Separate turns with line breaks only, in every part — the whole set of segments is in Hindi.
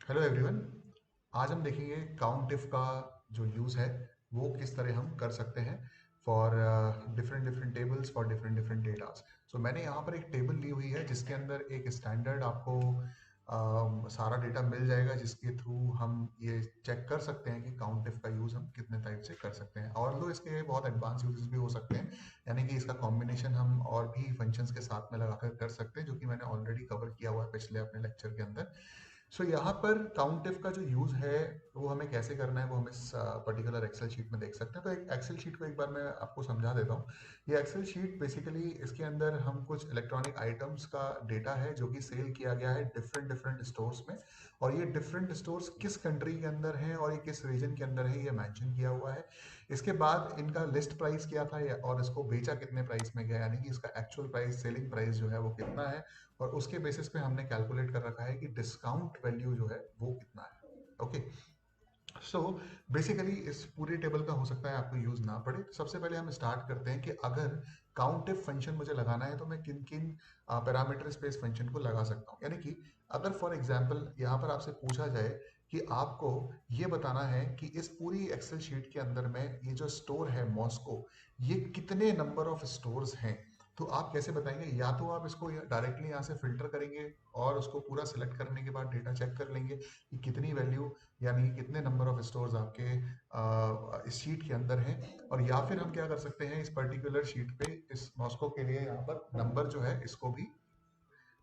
Hello everyone. आज हम देखेंगे काउंट इफ का जो यूज़ है वो किस तरह हम कर सकते हैं for different different tables for different different datas. So मैंने यहाँ पर एक टेबल ली हुई है जिसके अंदर एक स्टैंडर्ड आपको सारा डेटा मिल जाएगा, जिसके थ्रू हम ये चेक कर सकते हैं कि काउंट इफ का यूज़ हम कितने टाइप से कर सकते हैं, और लो इसके बहुत एडवांस यूजेस भी हो सकते हैं। यानी कि इसका कॉम्बिनेशन हम और भी फंक्शंस के साथ में लगाकर कर सकते हैं, जो कि मैंने ऑलरेडी कवर किया हुआ है पिछले अपने लेक्चर के अंदर। सो यहाँ पर काउंटिफ का जो यूज है वो हमें कैसे करना है वो हम इस पर्टिकुलर एक्सेल शीट में देख सकते हैं। तो एक एक्सेल शीट को एक बार मैं आपको समझा देता हूँ। ये एक्सेल शीट बेसिकली इसके अंदर हम कुछ इलेक्ट्रॉनिक आइटम्स का डेटा है जो कि सेल किया गया है डिफरेंट डिफरेंट स्टोर्स में, और ये डिफरेंट स्टोर्स किस कंट्री के अंदर हैं और ये किस रीजन के अंदर है ये मेंशन किया हुआ है। इसके बाद इनका लिस्ट प्राइस क्या था और इसको बेचा कितने प्राइस में गया, यानी कि इसका एक्चुअल प्राइस, सेलिंग प्राइस जो है वो कितना है, और उसके बेसिस पे हमने कैलकुलेट कर रखा है कि डिस्काउंट वैल्यू जो है वो कितना है। ओके। सो बेसिकली इस पूरे टेबल का हो सकता है आपको यूज ना पड़े। तो सबसे पहले हम स्टार्ट करते हैं कि अगर काउंट इफ फंक्शन मुझे लगाना है तो मैं किन किन पैरामीटर्स पे इस फंक्शन को लगा सकता हूँ। यानी कि अगर फॉर एग्जांपल यहाँ पर आपसे पूछा जाए कि आपको ये बताना है कि इस पूरी एक्सेल शीट के अंदर में ये जो स्टोर है मॉस्को, ये कितने नंबर ऑफ स्टोर्स हैं, तो आप कैसे बताएंगे? या तो आप इसको डायरेक्टली यहाँ से फिल्टर करेंगे और उसको पूरा सिलेक्ट करने के बाद डेटा चेक कर लेंगे कि कितनी वैल्यू, यानी कि कितने नंबर ऑफ स्टोर्स आपके इस शीट के अंदर हैं। और या फिर हम क्या कर सकते हैं, इस पर्टिकुलर शीट पे इस मॉस्को के लिए यहाँ पर नंबर जो है इसको भी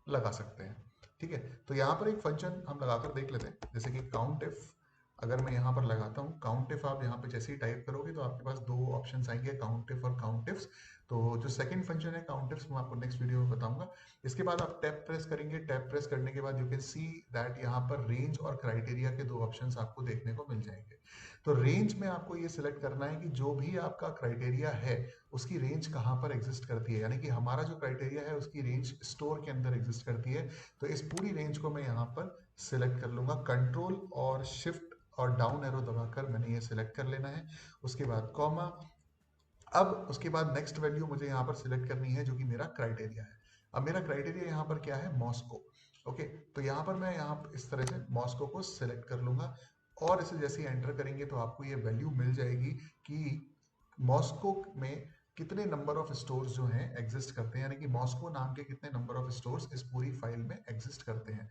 लगा सकते हैं। ठीक है, तो यहाँ पर एक फंक्शन हम लगाकर देख लेते हैं, जैसे कि काउंट इफ। अगर मैं यहाँ पर लगाता हूँ काउंट इफ, आप यहाँ पे जैसे ही टाइप करोगे तो आपके पास दो ऑप्शंस आएंगे, काउंट इफ और काउंट इफ्स। तो जो सेकंड फंक्शन है काउंट इफ्स, मैं आपको नेक्स्ट वीडियो में बताऊंगा। इसके बाद आप टैब प्रेस करेंगे, टैब प्रेस करने के बाद यू कैन सी दैट यहाँ पर रेंज और क्राइटेरिया के दो ऑप्शंस आपको देखने को मिल जाएंगे। तो रेंज में आपको ये सिलेक्ट करना है कि जो भी आपका क्राइटेरिया है उसकी रेंज कहाँ पर एग्जिस्ट करती है, यानी कि हमारा जो क्राइटेरिया है उसकी रेंज स्टोर के अंदर एग्जिस्ट करती है। तो इस पूरी रेंज को मैं यहाँ पर सिलेक्ट कर लूंगा, कंट्रोल और शिफ्ट और डाउन एरो दबाकर मैंने ये सिलेक्ट कर लेना है। उसके बाद कॉमा। अब उसके बाद नेक्स्ट वैल्यू मुझे यहाँ पर सिलेक्ट करनी है जो कि मेरा क्राइटेरिया है। अब मेरा क्राइटेरिया यहाँ पर क्या है? मॉस्को। ओके, तो यहाँ पर मैं यहाँ इस तरह से मॉस्को को सिलेक्ट कर लूंगा, और इसे जैसे ही एंटर करेंगे तो आपको ये वैल्यू मिल जाएगी कि मॉस्को में कितने नंबर ऑफ स्टोर्स जो हैं एग्जिस्ट करते हैं, यानी कि मॉस्को नाम के कितने नंबर ऑफ स्टोर्स इस पूरी फाइल में एग्जिस्ट करते हैं।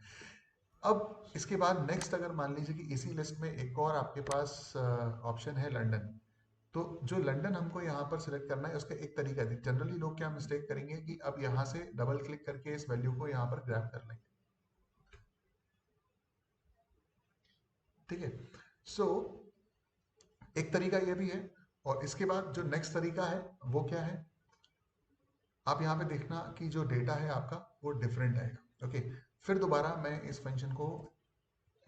अब इसके बाद नेक्स्ट अगर मान लीजिए कि इसी लिस्ट में एक और आपके पास ऑप्शन है लंदन, तो जो लंदन हमको यहाँ पर सिलेक्ट करना है उसका एक तरीका है। जनरली लोग क्या मिस्टेक करेंगे कि अब यहाँ से डबल क्लिक करके इस वैल्यू को यहाँ पर ग्रैब कर लेंगे। ठीक है, सो एक तरीका ये भी है। और इसके बाद जो नेक्स्ट तरीका है वो क्या है, आप यहाँ पे देखना कि जो डेटा है आपका वो डिफरेंट आएगा। ओके, फिर दोबारा मैं इस फंक्शन को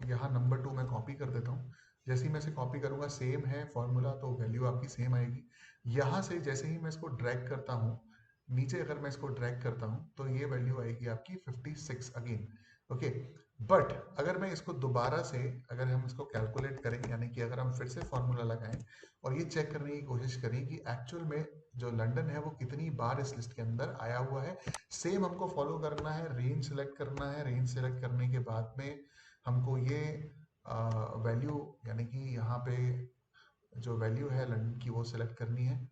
यहाँ नंबर 2 में कॉपी कर देता हूँ। जैसे ही मैं इसे कॉपी करूंगा, सेम है फॉर्मूला तो वैल्यू आपकी सेम आएगी। यहाँ से जैसे ही मैं इसको ड्रैग करता हूँ नीचे, अगर मैं इसको ड्रैग करता हूँ तो ये वैल्यू आएगी आपकी 56 अगेन। ओके, बट अगर मैं इसको दोबारा से, अगर हम इसको कैलकुलेट करें, यानी कि अगर हम फिर से फॉर्मूला लगाएं और ये चेक करने की कोशिश करें कि एक्चुअल में जो लंदन है वो कितनी बार इस लिस्ट के अंदर आया हुआ है, सेम हमको फॉलो करना है, रेंज सेलेक्ट करना है। रेंज सेलेक्ट करने के बाद में हमको ये वैल्यू, यानी कि यहाँ पे जो वैल्यू है लंदन की वो सिलेक्ट करनी है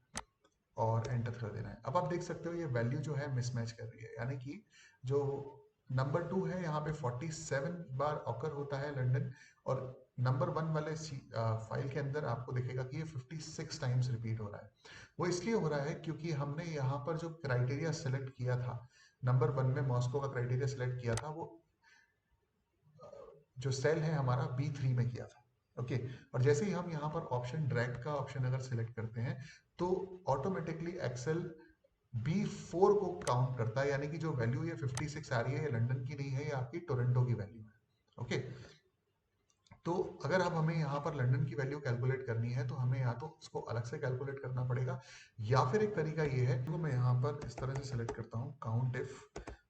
और एंटर कर देना है। अब आप देख सकते हो ये वैल्यू जो है मिसमैच कर रही है, यानी कि जो नंबर 2 है यहाँ पे 47 बार ऑकर होता है लंदन, और नंबर 1 वाले फाइल के अंदर आपको दिखेगा कि ये 56 टाइम्स रिपीट हो रहा है। वो इसलिए हो रहा है क्योंकि हमने यहाँ पर जो क्राइटेरिया सिलेक्ट किया था, नंबर 1 में मॉस्को का क्राइटेरिया सिलेक्ट किया था, वो जो सेल है हमारा B3 में किया था। ओके, और जैसे ही हम यहाँ पर ऑप्शन ड्रैग का ऑप्शन अगर सिलेक्ट करते हैं तो ऑटोमेटिकली एक्सेल B4 को काउंट करता है, यानी कि जो वैल्यू ये 56 आ रही है ये लंदन की नहीं है, ये आपकी टोरंटो की वैल्यू है। ओके, तो अगर अब हमें यहाँ पर लंदन की वैल्यू कैलकुलेट करनी है तो हमें या तो इसको अलग से कैलकुलेट करना पड़ेगा, या फिर एक तरीका ये है, तो मैं यहाँ पर इस तरह से सिलेक्ट करता हूँ काउंट इफ,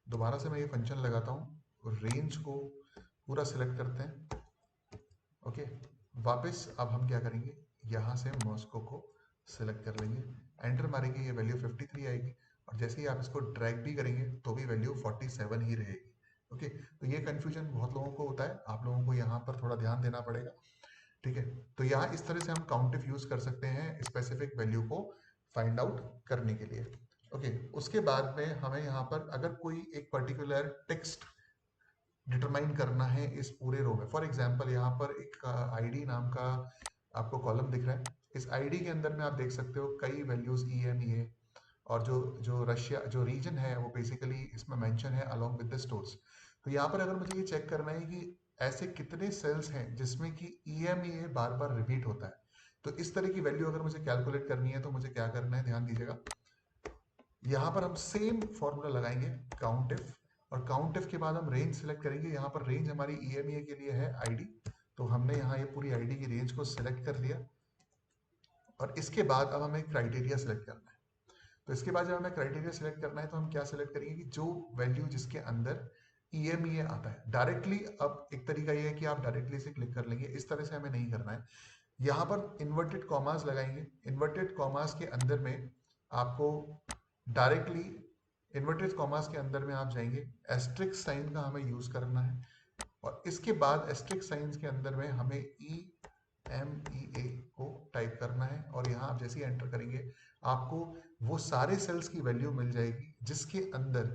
दोबारा से मैं ये फंक्शन लगाता हूँ, रेंज को पूरा सिलेक्ट करते हैं। ओके, वापस अब हम क्या करेंगे, यहाँ से मॉस्को को सिलेक्ट कर लेंगे, एंटर मारेंगे, ये वैल्यू 53 आएगी, और जैसे ही आप इसको ड्रैग भी करेंगे तो भी वैल्यू 47 ही रहेगी। ओके, तो ये कंफ्यूजन बहुत लोगों को होता है, आप लोगों को यहाँ पर थोड़ा ध्यान देना पड़ेगा। ठीक है, तो यहाँ इस तरह से हम काउंटिफ यूज कर सकते हैं स्पेसिफिक वैल्यू को फाइंड आउट करने के लिए। ओके, उसके बाद में हमें यहाँ पर अगर कोई एक पर्टिकुलर टेक्स्ट डिटरमाइन करना है इस पूरे रो में, फॉर एग्जांपल यहाँ पर एक आईडी नाम का आपको कॉलम दिख रहा है। इस आईडी के अंदर में आप देख सकते हो कई वैल्यूज EMEA, और जो जो रशिया जो रीजन है वो बेसिकली इसमें मेंशन है अलोंग विद द स्टोर्स। तो यहाँ पर अगर मुझे ये चेक करना है कि ऐसे कितने सेल्स हैं जिसमें कि EMEA बार बार रिपीट होता है, तो इस तरह की वैल्यू अगर मुझे कैलकुलेट करनी है तो मुझे क्या करना है, ध्यान दीजिएगा। यहाँ पर हम सेम फॉर्मूला लगाएंगे काउंट इफ, और काउंट इफ के बाद हम रेंज सेलेक्ट करेंगे। यहाँ पर रेंज हमारी EMEA के लिए है आईडी, तो हमने यहाँ ये पूरी आईडी की रेंज को सिलेक्ट कर लिया। और इसके बाद अब हमें क्राइटेरिया सिलेक्ट करना है। तो इसके बाद जब हमें क्राइटेरिया सिलेक्ट करना है तो हम क्या सिलेक्ट करेंगे कि जो वैल्यू जिसके अंदर EMEA आता है डायरेक्टली। अब एक तरीका ये है कि आप डायरेक्टली से क्लिक कर लेंगे, इस तरह से हमें नहीं करना है। यहाँ पर इन्वर्टेड कॉमास लगाएंगे, इन्वर्टेड कॉमास के अंदर में आपको डायरेक्टली इन्वर्टेड कॉमास के अंदर में आप जाएंगे, एस्ट्रिक्स साइन का हमें यूज करना है, और इसके बाद एस्ट्रिक्स साइंस के अंदर में हमें EMEA को टाइप करना है। और यहाँ आप जैसे ही एंटर करेंगे आपको वो सारे सेल्स की वैल्यू मिल जाएगी जिसके अंदर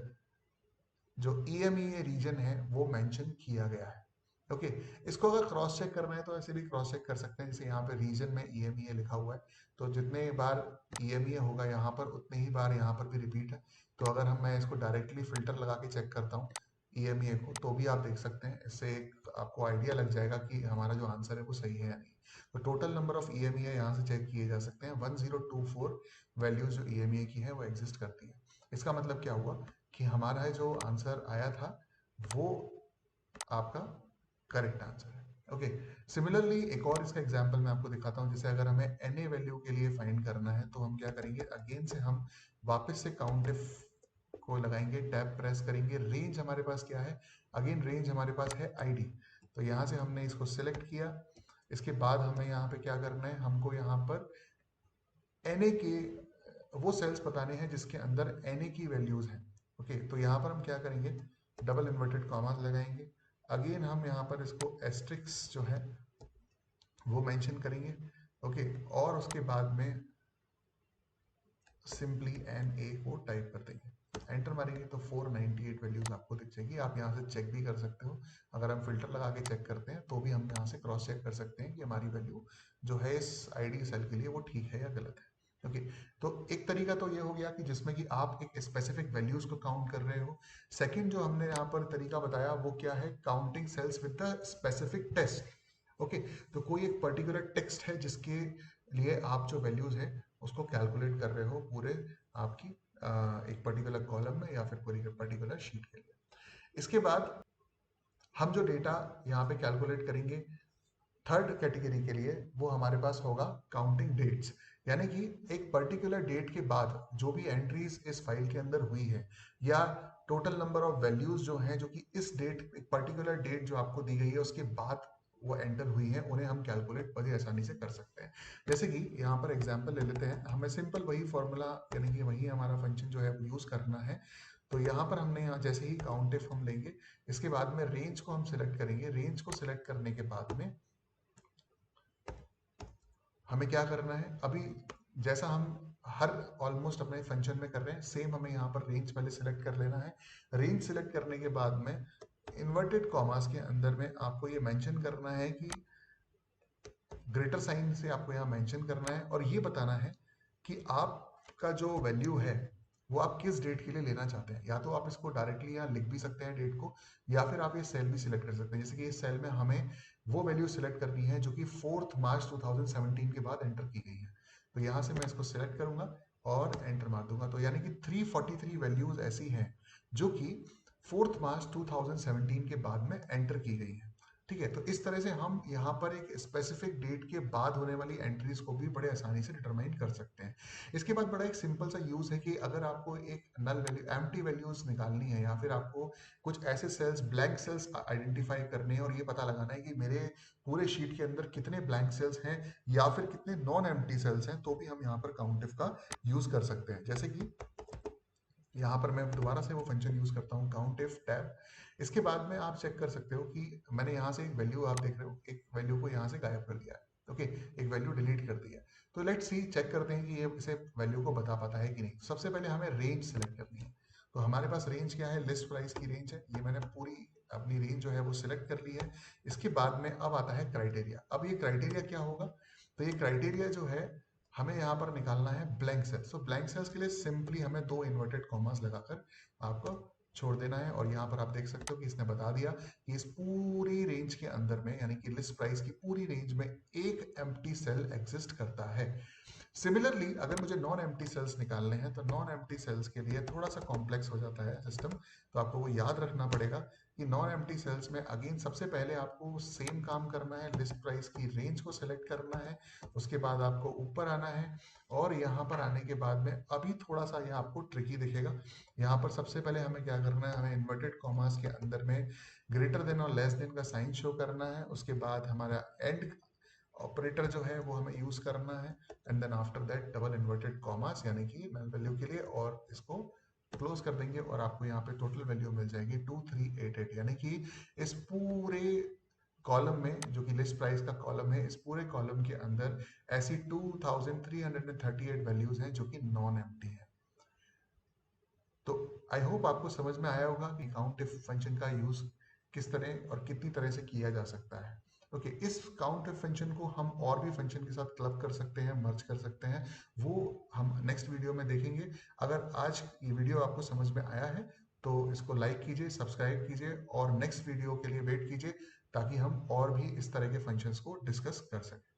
जो EMEA रीजन है वो मेंशन किया गया है। ओके, इसको अगर क्रॉस चेक करना है तो ऐसे भी क्रॉस चेक कर सकते हैं, जैसे यहाँ पे रीजन में EMEA लिखा हुआ है, तो जितने बार EMEA होगा यहाँ पर उतने ही बार यहाँ पर भी रिपीट है। तो अगर मैं इसको डायरेक्टली फिल्टर लगा के चेक करता हूँ EMEA को, तो भी आप देख सकते हैं, इससे एक आपको आइडिया लग जाएगा कि हमारा जो आंसर है वो सही है या नहीं। तो टोटल नंबर ऑफ EMEA यहाँ से चेक किए जा सकते हैं, 1024 वैल्यूज जो EMEA की है वो एग्जिस्ट करती है। इसका मतलब क्या हुआ कि हमारा जो आंसर आया था वो आपका करेक्ट आंसर है। ओके, सिमिलरली एक और इसका एग्जांपल मैं आपको दिखाता हूँ। जैसे अगर हमें NA वैल्यू के लिए फाइंड करना है तो हम क्या करेंगे, अगेन से हम वापस से काउंट इफ को लगाएंगे, टैब प्रेस करेंगे, रेंज हमारे पास क्या है, अगेन रेंज हमारे पास है आईडी। तो यहाँ से हमने इसको सिलेक्ट किया। इसके बाद हमें यहाँ पे क्या करना है, हमको यहाँ पर NA के वो सेल्स बताने हैं जिसके अंदर NA की वैल्यूज हैं। ओके, तो यहाँ पर हम क्या करेंगे, डबल इन्वर्टेड कॉमास लगाएंगे, अगेन हम यहाँ पर इसको एस्ट्रिक्स जो है वो मेंशन करेंगे। ओके, और उसके बाद में सिंपली NA को टाइप कर देंगे, एंटर मारेंगे तो 498 वैल्यूज आपको दिख जाएगी। आप यहाँ से चेक भी कर सकते हो, अगर हम फिल्टर लगा के चेक करते हैं तो भी हम यहाँ से क्रॉस चेक कर सकते हैं कि हमारी वैल्यू जो है इस आईडी सेल के लिए वो ठीक है या गलत है। ओके, तो एक तरीका तो ये हो गया कि जिसमें कि आप एक स्पेसिफिक वैल्यूज को काउंट कर रहे हो। सेकंड जो हमने यहाँ पर तरीका बताया वो क्या है, counting cells with the specific test. Okay, तो कोई एक पर्टिकुलर टेक्स्ट है जिसके लिए आप जो वैल्यूज है उसको कैलकुलेट कर रहे हो पूरे आपकी एक पर्टिकुलर कॉलम में या फिर पूरी पर्टिकुलर शीट के लिए। इसके बाद हम जो डेटा यहाँ पे कैलकुलेट करेंगे थर्ड कैटेगरी के लिए, वो हमारे पास होगा काउंटिंग डेट्स। यानी कि एक पर्टिकुलर डेट के बाद जो भी एंट्रीज इस फाइल के अंदर हुई है, या टोटल नंबर ऑफ वैल्यूज जो हैं जो कि इस डेट, एक पर्टिकुलर डेट जो आपको दी गई है उसके बाद वो एंटर हुई है, उन्हें हम कैलकुलेट बड़ी आसानी से कर सकते हैं। जैसे कि यहाँ पर एग्जांपल ले लेते हैं, हमें सिंपल वही फॉर्मूला यानी कि वही हमारा फंक्शन जो है वो यूज करना है। तो यहाँ पर हमने यहाँ जैसे ही काउंट इफ हम लेंगे, इसके बाद में रेंज को हम सिलेक्ट करेंगे। रेंज को सिलेक्ट करने के बाद में हमें क्या करना है, अभी जैसा हम हर ऑलमोस्ट अपने फंक्शन में कर रहे हैं सेम हमें यहाँ पर रेंज पहले सिलेक्ट कर लेना है। रेंज सिलेक्ट करने के बाद में इन्वर्टेड कॉमास के अंदर में आपको ये मेंशन करना है कि ग्रेटर साइन से आपको यहाँ मेंशन करना है और ये बताना है कि आपका जो वैल्यू है वो आप किस डेट के लिए लेना चाहते हैं। या तो आप इसको डायरेक्टली यहाँ लिख भी सकते हैं डेट को, या फिर आप ये सेल भी सिलेक्ट कर सकते हैं। जैसे कि इस सेल में हमें वो वैल्यू सिलेक्ट करनी है जो कि 4 मार्च 2017 के बाद एंटर की गई है। तो यहाँ से मैं इसको सिलेक्ट करूंगा और एंटर मार दूंगा। तो यानी कि 343 वैल्यूज ऐसी हैं जो कि 4 मार्च 2017 के बाद में एंटर की गई है। ठीक है, तो इस तरह से हम यहाँ पर एक स्पेसिफिक डेट के बाद होने वाली एंट्रीज को भी बड़े आसानी से डिटरमाइन कर सकते हैं। इसके बाद बड़ा एक सिंपल सा यूज है कि अगर आपको एक नल वैल्यू एम्प्टी वैल्यूज निकालनी है, या फिर आपको कुछ ऐसे सेल्स ब्लैंक सेल्स आइडेंटिफाई करने हैं और ये पता लगाना है कि मेरे पूरे शीट के अंदर कितने ब्लैंक सेल्स हैं या फिर कितने नॉन एम्प्टी सेल्स हैं, तो भी हम यहाँ पर काउंटिफ का यूज कर सकते हैं। जैसे कि यहाँ पर मैं दोबारा से वो फंक्शन यूज करता हूँ काउंट इफ टैब। इसके बाद में आप चेक कर सकते हो कि मैंने यहाँ से एक वैल्यू, आप देख रहे हो एक वैल्यू को यहाँ से गायब कर दिया है, ओके, एक वैल्यू डिलीट कर दिया है। तो लेट्स सी, चेक करते हैं कि ये इसे वैल्यू को बता पाता है कि नहीं। सबसे पहले हमें रेंज सेलेक्ट करनी है। तो हमारे पास रेंज क्या है, लिस्ट प्राइस की रेंज है। ये मैंने पूरी अपनी रेंज जो है वो सिलेक्ट कर ली है। इसके बाद में अब आता है क्राइटेरिया। अब ये क्राइटेरिया क्या होगा, तो ये क्राइटेरिया जो है हमें यहाँ पर निकालना है ब्लैंक सेल्स। तो ब्लैंक सेल्स के लिए सिंपली हमें दो इन्वर्टेड कॉमास लगाकर आपको छोड़ देना है। और यहाँ पर आप देख सकते हो कि इसने बता दिया कि इस पूरी रेंज के अंदर में, यानी कि लिस्ट प्राइस की पूरी रेंज में एक एम्प्टी सेल एग्जिस्ट करता है। सिमिलरली अगर मुझे नॉन एम्प्टी सेल्स निकालने हैं, तो नॉन एम्प्टी सेल्स के लिए थोड़ा सा कॉम्प्लेक्स हो जाता है सिस्टम। तो आपको वो याद रखना पड़ेगा कि नॉन एम्प्टी सेल्स में अगेन सबसे पहले आपको सेम काम करना है, लिस्ट प्राइस की रेंज को सिलेक्ट करना है। उसके बाद आपको ऊपर आना है, और यहाँ पर आने के बाद में अभी थोड़ा सा यहाँ आपको ट्रिकी दिखेगा। यहाँ पर सबसे पहले हमें क्या करना है, हमें इन्वर्टेड कॉमास के अंदर में ग्रेटर देन और लेस देन का साइन शो करना है। उसके बाद हमारा एंड ऑपरेटर जो है वो हमें यूज करना है, and then after that double inverted commas, यानी कि नल वैल्यू के लिए, और इसको क्लोज कर देंगे और आपको यहाँ पे टोटल वैल्यू मिल जाएगी 2388। यानी कि इस पूरे कॉलम में, जो कि लिस्ट प्राइस का कॉलम है, इस पूरे कॉलम के अंदर ऐसी 2338 वैल्यूज हैं जो कि नॉन एम्प्टी है। तो आई होप आपको समझ में आया होगा कि काउंट इफ फंक्शन का यूज किस तरह और कितनी तरह से किया जा सकता है। ओके, इस काउंट इफ फंक्शन को हम और भी फंक्शन के साथ क्लब कर सकते हैं, मर्ज कर सकते हैं, वो हम नेक्स्ट वीडियो में देखेंगे। अगर आज ये वीडियो आपको समझ में आया है तो इसको लाइक कीजिए, सब्सक्राइब कीजिए, और नेक्स्ट वीडियो के लिए वेट कीजिए, ताकि हम और भी इस तरह के फंक्शंस को डिस्कस कर सकें।